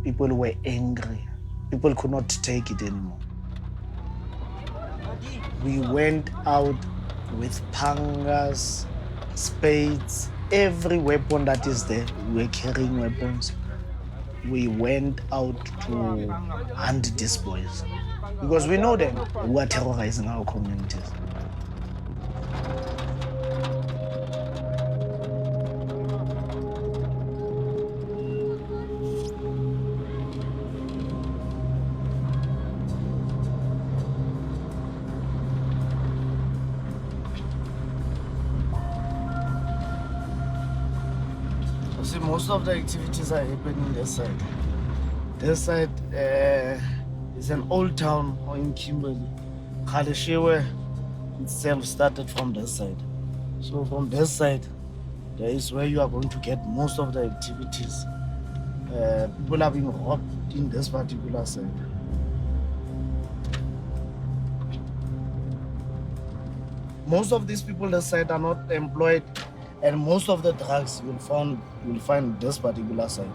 People were angry. People could not take it anymore. We went out with pangas, spades, every weapon that is there. We were carrying weapons. We went out to hunt these boys because we know them who are terrorizing our communities. See, most of the activities are happening this side. This side is an old town in Kimberley. Galeshewe itself started from this side. So from this side, there is where you are going to get most of the activities. People are being robbed in this particular side. Most of these people this side are not employed, and most of the drugs you'll find this particular side.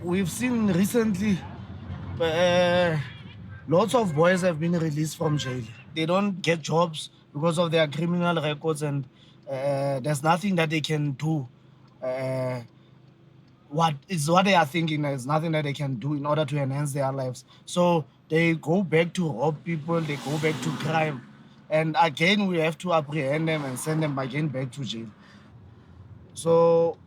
We've seen recently lots of boys have been released from jail. They don't get jobs because of their criminal records, and there's nothing that they can do. What they are thinking, there's nothing that they can do in order to enhance their lives. So they go back to rob people, they go back to crime. And again, we have to apprehend them and send them again back to jail. So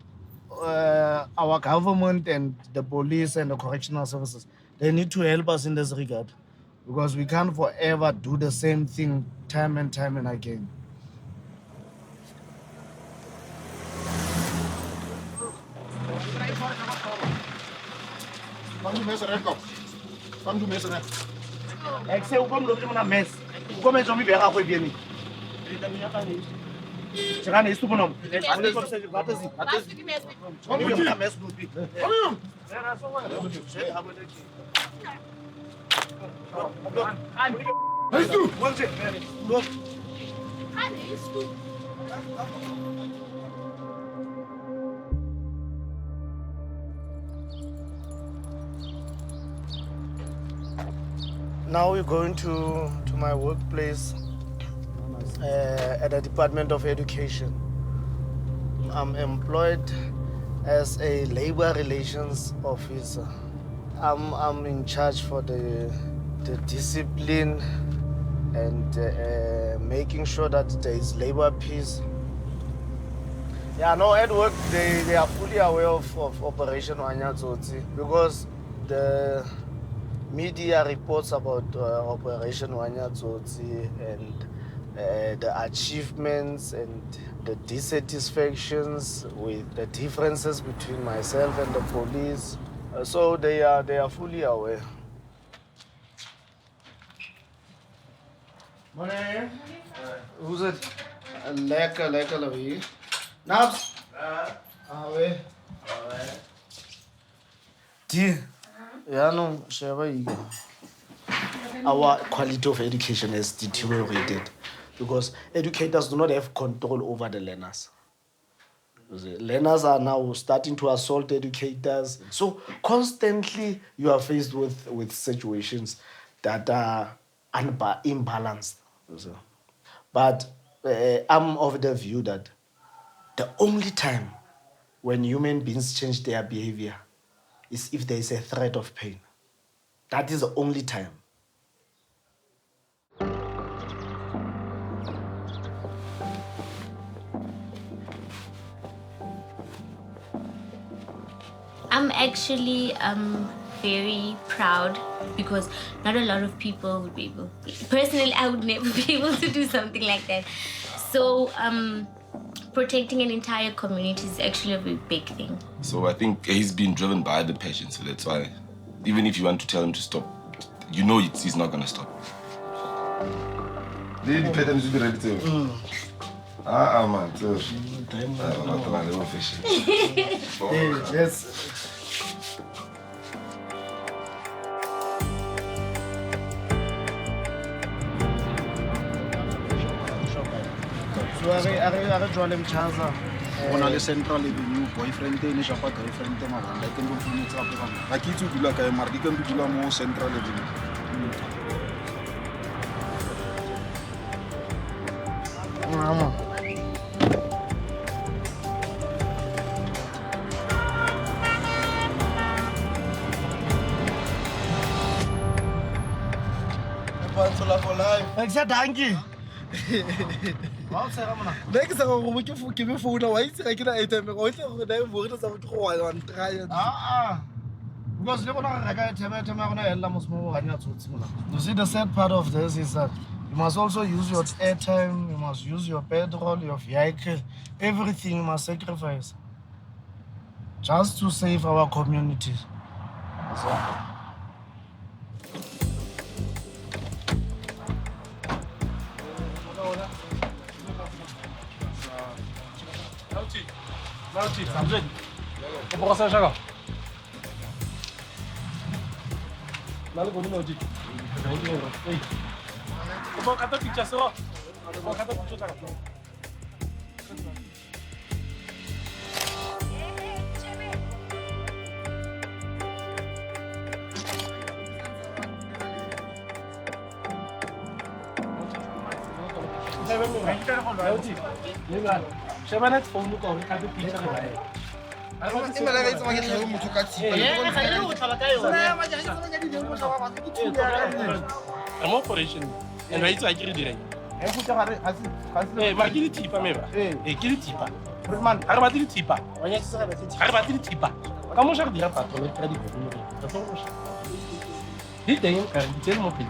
our government and the police and the correctional services, they need to help us in this regard, because we can't forever do the same thing time and time and again. Now we're going to my workplace at the Department of Education. I'm employed as a labor relations officer. I'm in charge for the discipline and making sure that there is labor peace. Yeah, no, at work they are fully aware of Operation Wanya Tsotsi, because the media reports about Operation Wanya Tsotsi and the achievements and the dissatisfactions with the differences between myself and the police. So they are fully aware. Morning. Who's it? Lekker Lavie. Naps? Awe. Di. Yeah, no, Sheva. Our quality of education has deteriorated because educators do not have control over the learners. The learners are now starting to assault educators. So constantly you are faced with situations that are imbalanced. But I'm of the view that the only time when human beings change their behavior is if there is a threat of pain. That is the only time. I'm actually very proud because not a lot of people would be able. Personally, I would never be able to do something like that. So protecting an entire community is actually a very big thing. So I think he's been driven by the passion, so that's why even if you want to tell him to stop, you know he's not going to stop. Man. Yes. So are jwale mchaza Ona le central le new boyfriend ne shapa girlfriend te mabanda ke ndo fune tsa go bana ga ke itse dula kae mara di ke ndo dula mo central le mama for life. exact hanky Next time we give me phone why is I can item go tle go dai mo re tsa go go wa try. Because you see, the sad part of this is that you must also use your airtime, you must use your petrol, your vehicle, everything you must sacrifice just to save our community. I'm operation. And right, I get it. Machetes, meba. Get it tipa. Man, I battery tipa. I battery tipa. Come on, share the patrol. Did they tell me?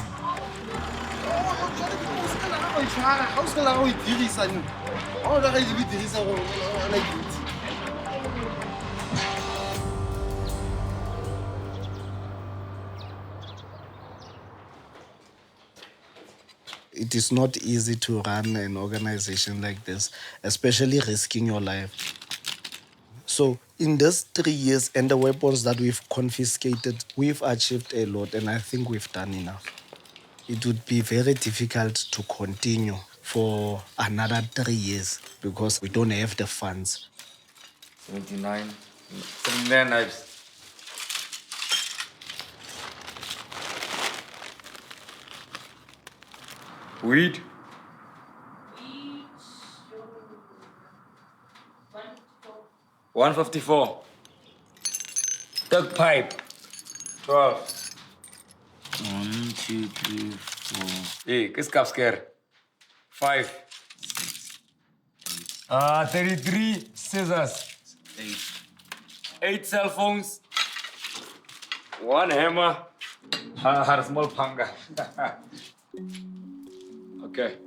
How's the law with you, son? All the guys with this are like it. It is not easy to run an organization like this, especially risking your life. So in these 3 years and the weapons that we've confiscated, we've achieved a lot, and I think we've done enough. It would be very difficult to continue for another 3 years because we don't have the funds. 79 knives. Weed. 154. Duck pipe. 12. 1, 2, 3, 4. Hey, kiss cap scare. 5. 33 scissors. 8 cell phones. 1 hammer. Had a small panga. Okay.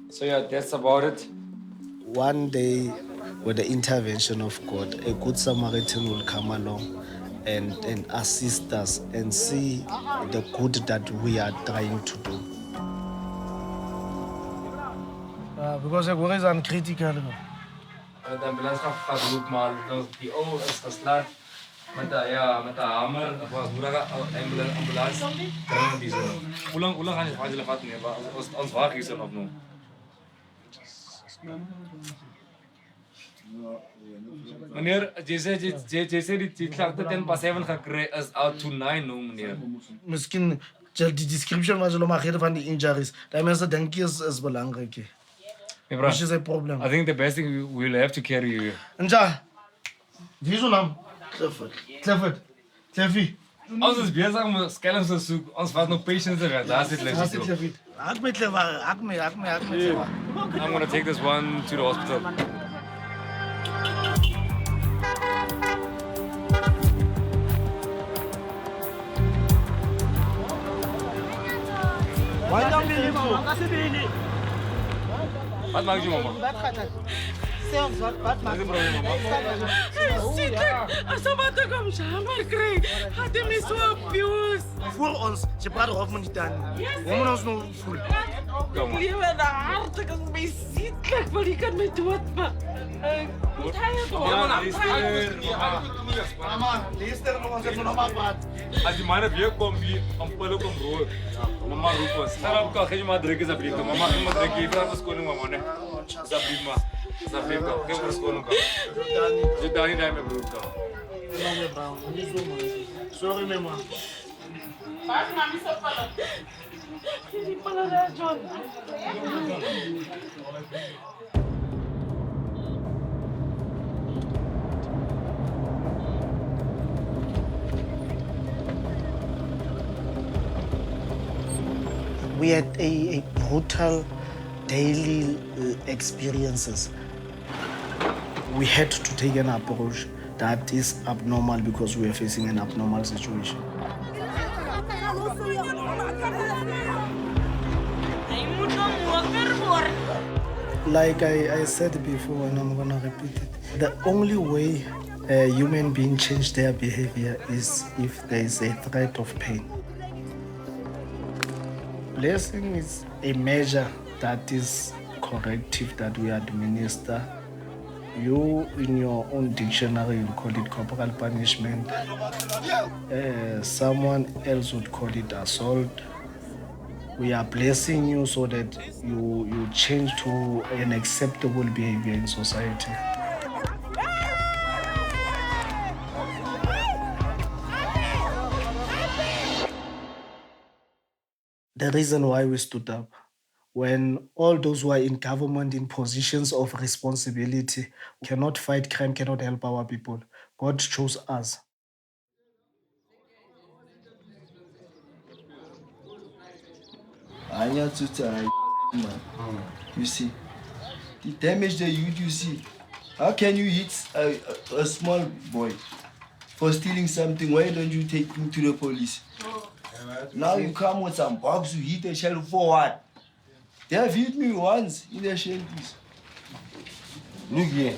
So yeah, that's about it. One day, with the intervention of God, a good Samaritan will come along and assist us and see the good that we are trying to do. Because the war is uncritical. De ambulans gaat ook maar die oude is geslaagd met de hamer was ambulans krijgen die zo. Hoe lang gaan die vijanden vatten nee, ons wagen is er nog nu. Meneer, je zei die klachten ten pas 7 gekregen is out to 9 nu meneer. Misschien die description was nog maar van die injuries. Dat mensen denken is belangrijk. Which is a problem. I think the best thing we'll have to carry you. Nja, wie is uw naam? Clifford. Ons is bezig om skelms te zoeken. Ons wat nog patients eruit. Daar zit Clifford. I'm gonna take this one to the hospital. Wat maak je mama? Wat maak je mama? Als wat ik hem jammer krijg, had hij me zo abused. Voor ons, je praat erover met die dan. We moeten ons nog voelen. Kom maar. Lewe na harte kan my sieklik, maar jy kan my doodmaak. Moet hy het hoor. Ja, man, luister. Mama, luister nog ons even nog maar wat. As die manne weer kom hier, om pille kom rook. Mama roep ons. Sarap ka, gee maar druk asseblief. Mama, gee maar druk. Jy vra vir skoning mama, né? Asseblief maar. Asseblief ka. Gee vir skoning ka. Jy daai daai my broer ka. Sorry, mama. Mas mami só fala. Ele fala da John. We had a brutal daily experiences. We had to take an approach that is abnormal because we are facing an abnormal situation. Like I said before, and I'm gonna repeat it, the only way a human being change their behavior is if there is a threat of pain. Blessing is a measure that is corrective that we administer. You, in your own dictionary, you call it corporal punishment. Someone else would call it assault. We are blessing you so that you change to an acceptable behavior in society. The reason why we stood up, when all those who are in government in positions of responsibility cannot fight crime, cannot help our people, God chose us. Wanya Tsotsi, man. You see, the damage that you see. How can you hit a small boy for stealing something? Why don't you take him to the police? Now you come with some bugs, you hit a shell for what? They have hit me once in the shanties. Look here,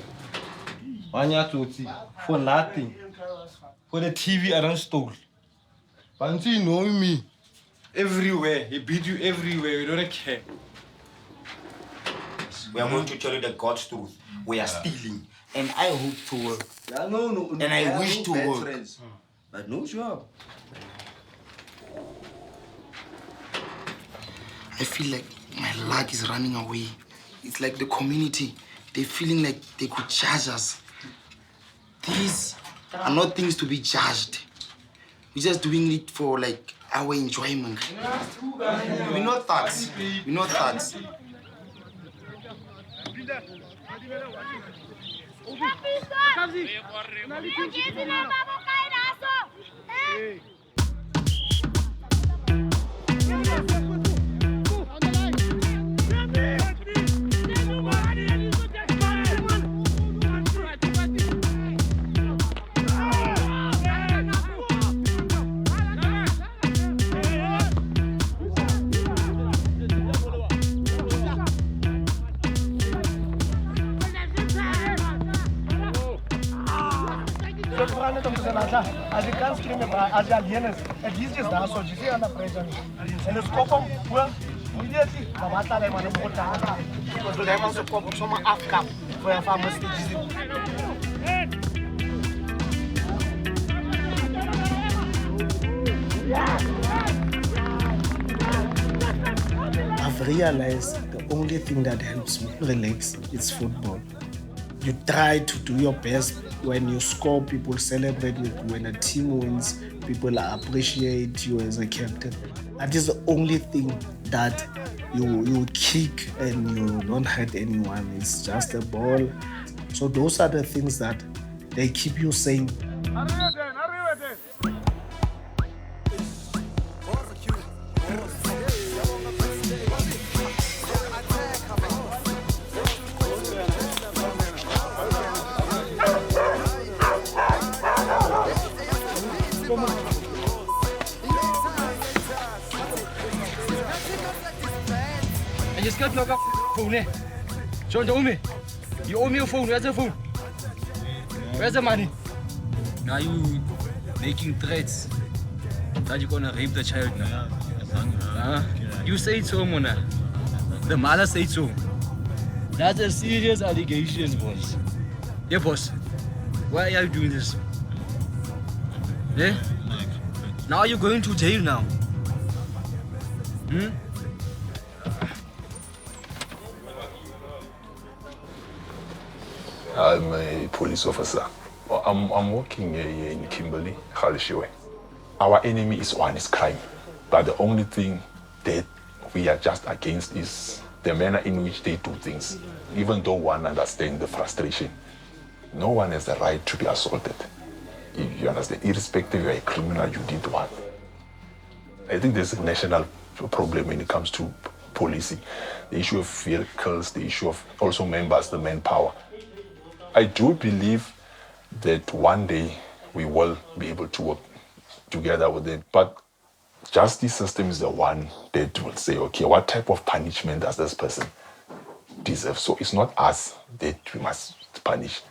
Wanya Tsotsi, for nothing. For the TV I done stole. Pantsi know me. Everywhere, he beat you everywhere, you don't care. We are going to tell you the God's truth. We are stealing. And I hope to work. Yeah, no, and I wish to work. Friends. But no job. I feel like my luck is running away. It's like the community, they're feeling like they could judge us. These are not things to be judged. We're just doing it for like our enjoyment. We're not thugs. We're not thugs. As you can't scream as you alienes, at least just now, so you see under pressure. And it's couple, well, immediately, the matter they want to put down. Because the diamonds of couple, some half-cap for your famous I've realized the only thing that helps me relax is football. You try to do your best. When you score, people celebrate with you. When a team wins, people appreciate you as a captain. That is the only thing that you kick and you don't hurt anyone. It's just a ball. So those are the things that they keep you sane. En je schuift nog phone, hè? John, you owe me your phone. Where's the phone? Where's the money? Now you making threats that you're gonna rape the child now. You say it so, Mona. The mother said so. That's a serious allegation, boss. Yeah, boss. Why are you doing this? Yeah? Now you're going to jail now. I'm a police officer. I'm working here in Kimberley, Galeshewe. Our enemy is honest crime. But the only thing that we are just against is the manner in which they do things. Even though one understands the frustration, no one has the right to be assaulted. You understand? Irrespective, you're a criminal, you did what? I think there's a national problem when it comes to policing. The issue of vehicles, the issue of also members, the manpower. I do believe that one day we will be able to work together with them. But justice system is the one that will say, okay, what type of punishment does this person deserve? So it's not us that we must punish.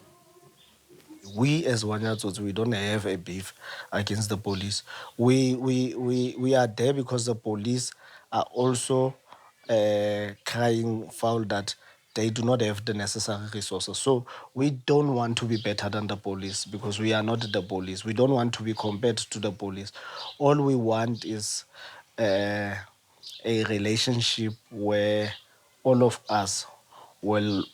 We as Wanya Tsotsi, we don't have a beef against the police. We are there because the police are also crying foul that they do not have the necessary resources. So we don't want to be better than the police because we are not the police. We don't want to be compared to the police. All we want is a relationship where all of us will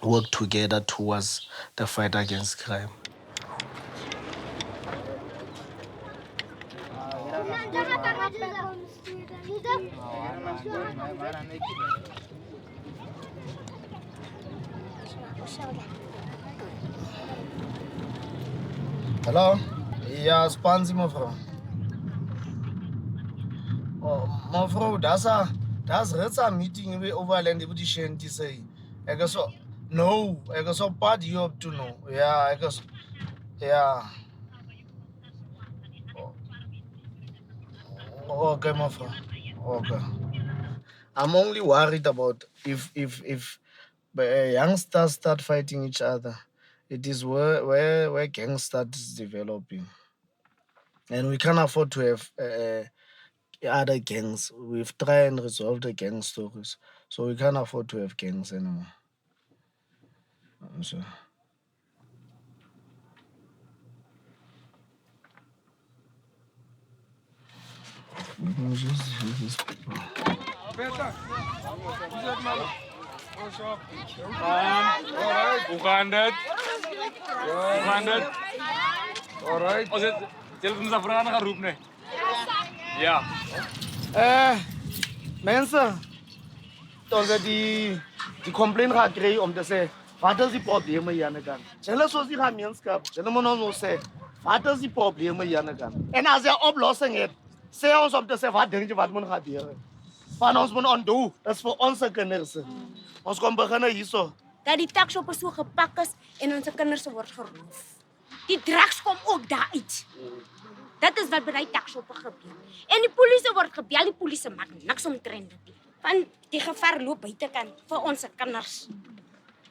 work together towards the fight against crime. Hello? Ja, Pantsi mevrouw. Oh, mevrouw, that's a meeting we overland the petition to say. I guess so. No, I guess so bad you up to know. Yeah, I guess. Yeah. Okay, mevrouw. Okay. I'm only worried about if youngsters start fighting each other. It is where gang starts developing. And we can't afford to have other gangs. We've tried and resolved the gang stories. So we can't afford to have gangs anymore. So. Alright, hoe gaan het? Alright. Als het zelfs een vraag gaan roepen, nee. Ja. Mensen, dat die complaint gaan krijgen om te zeggen, wat is die problemen hier aan de kant? Zullen zoals die gaan gemeenschap, zullen we nou zeggen, wat is die problemen hier aan de kant? En als je oplossing hebt, zeg ons om te zeggen, wat denk je wat moet gebeuren? Van ons moet ontdoen, dat is voor onze kinders. Ons komt beginnen hier zo. Dat die taxshoppers zo gepakt is en onze kinders wordt geroof. Die drugs komt ook daaruit. Dat is wat bij die taxshopper gebeurt. En die politie wordt gebeld, die politie maakt niks omtrent dit. Van die gevaar loopt buitenkant voor onze kinders.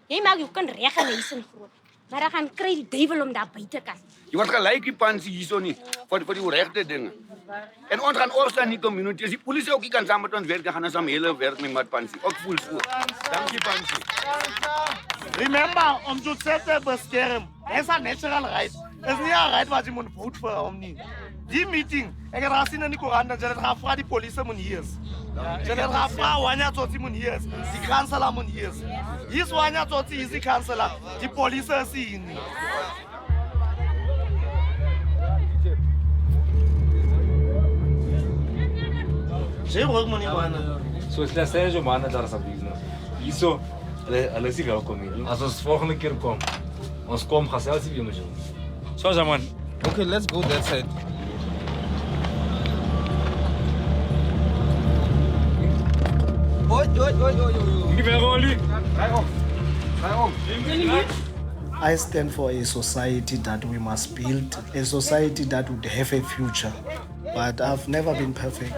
Jy maak jou kind reg en huis en groot. Maar dan gaan kry die duivel om daar buitenkant. Je wordt gelijk die Pantsi hier zo niet, voor die rechte dingen. En ons gaan opstaan in die community. Als die politie ook niet kan samen met ons werken, gaan we samen hele werk met Pantsi. Ook voel zo. Dank je, Pantsi. Remember, om te zetten beschermen. Dat is een natural right. Dat is niet een right wat je moet voet voor om niet. Die meeting, ik heb gezien in de Koran dat je het gaat vragen die politie moet hier is. Je het gaat vragen Wanya Tsotsi moet hier is. Die kanselaar moet hier is. Hier is Wanya Tsotsi, is die kanselaar. Die politie is hier niet. Ze hoort me niet, man. Zoals dat zei je, man, daar is dat business. Hier zo, alles is welkom hier. Als we de volgende keer komen, ons komen gaan zelfs hier met je. Zo, man. Okay, let's go that side. I stand for a society that we must build, a society that would have a future. But I've never been perfect.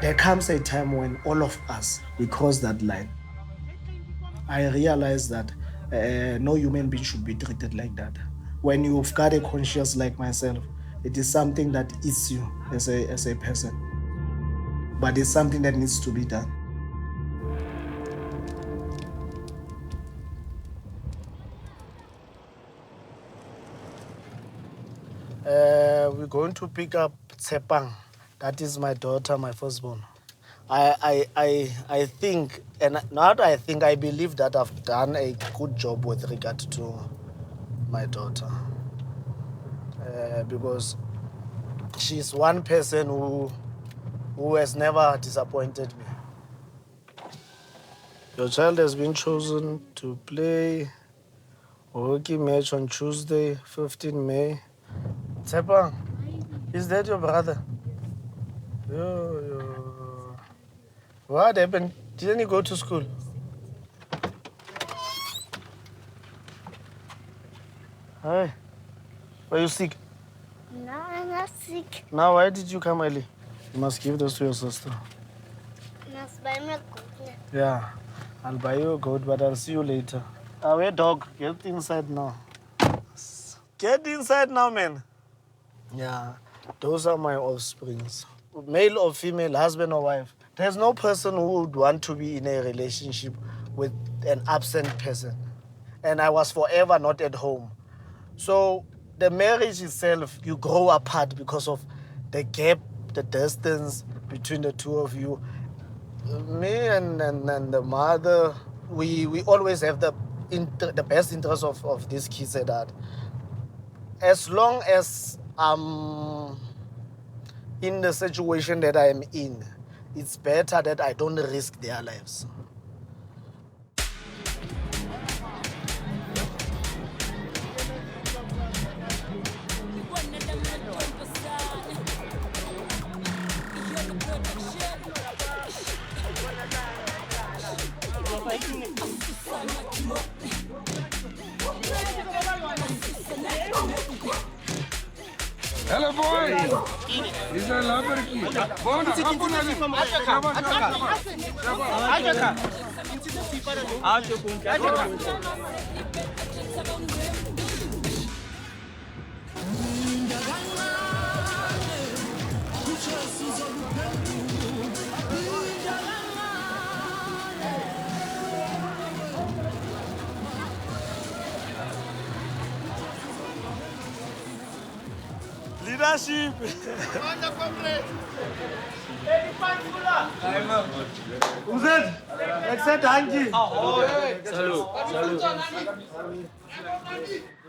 There comes a time when all of us, we cross that line. I realize that no human being should be treated like that. When you've got a conscience like myself, it is something that eats you as a person. But it's something that needs to be done. We're going to pick up Tsepang. That is my daughter, my firstborn. I think, and not I think, I believe that I've done a good job with regard to my daughter. Because she's one person who has never disappointed me. Your child has been chosen to play a hockey match on Tuesday, 15 May. Tsepang, is that your brother? Yo. What happened? Didn't you go to school? Hi. Were you sick? No, I'm not sick. Now, why did you come early? You must give those to your sister. You must buy me a goat. Yeah, I'll buy you a goat, but I'll see you later. Wait, dog, get inside now. Get inside now, man. Yeah, those are my offsprings. Male or female, husband or wife. There's no person who would want to be in a relationship with an absent person. And I was forever not at home. So the marriage itself, you grow apart because of the gap, the distance between the two of you. Me and the mother, we always have the best interest of these kids at heart. As long as I'm in the situation that I'm in, it's better that I don't risk their lives. Hello, boy. Is a Lamborghini. Leadership.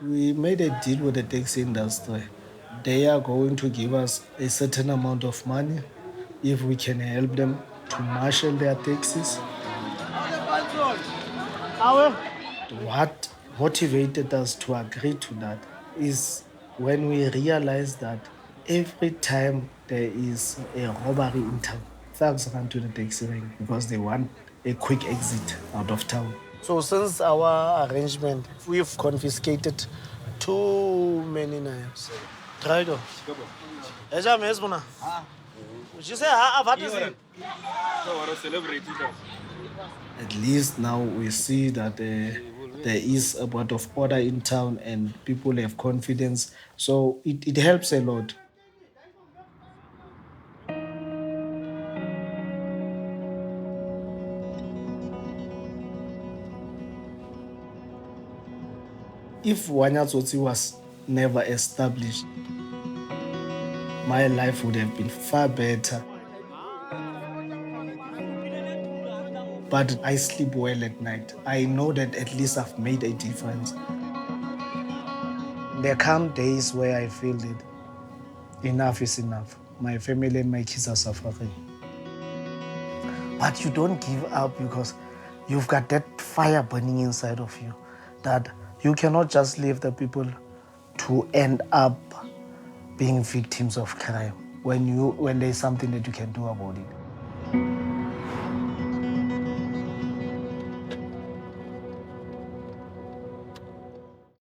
We made a deal with the taxi industry. They are going to give us a certain amount of money if we can help them to marshal their taxis. What motivated us to agree to that is when we realized that every time there is a robbery in town, thugs run to the taxi rank because they want a quick exit out of town. So since our arrangement, we've confiscated too many knives. Try to. At least now we see that there is a bit of order in town and people have confidence. So it helps a lot. If Wanya Tsotsi was never established, my life would have been far better. But I sleep well at night. I know that at least I've made a difference. There come days where I feel that enough is enough. My family and my kids are suffering. But you don't give up because you've got that fire burning inside of you that you cannot just leave the people to end up being victims of crime when there's something that you can do about it.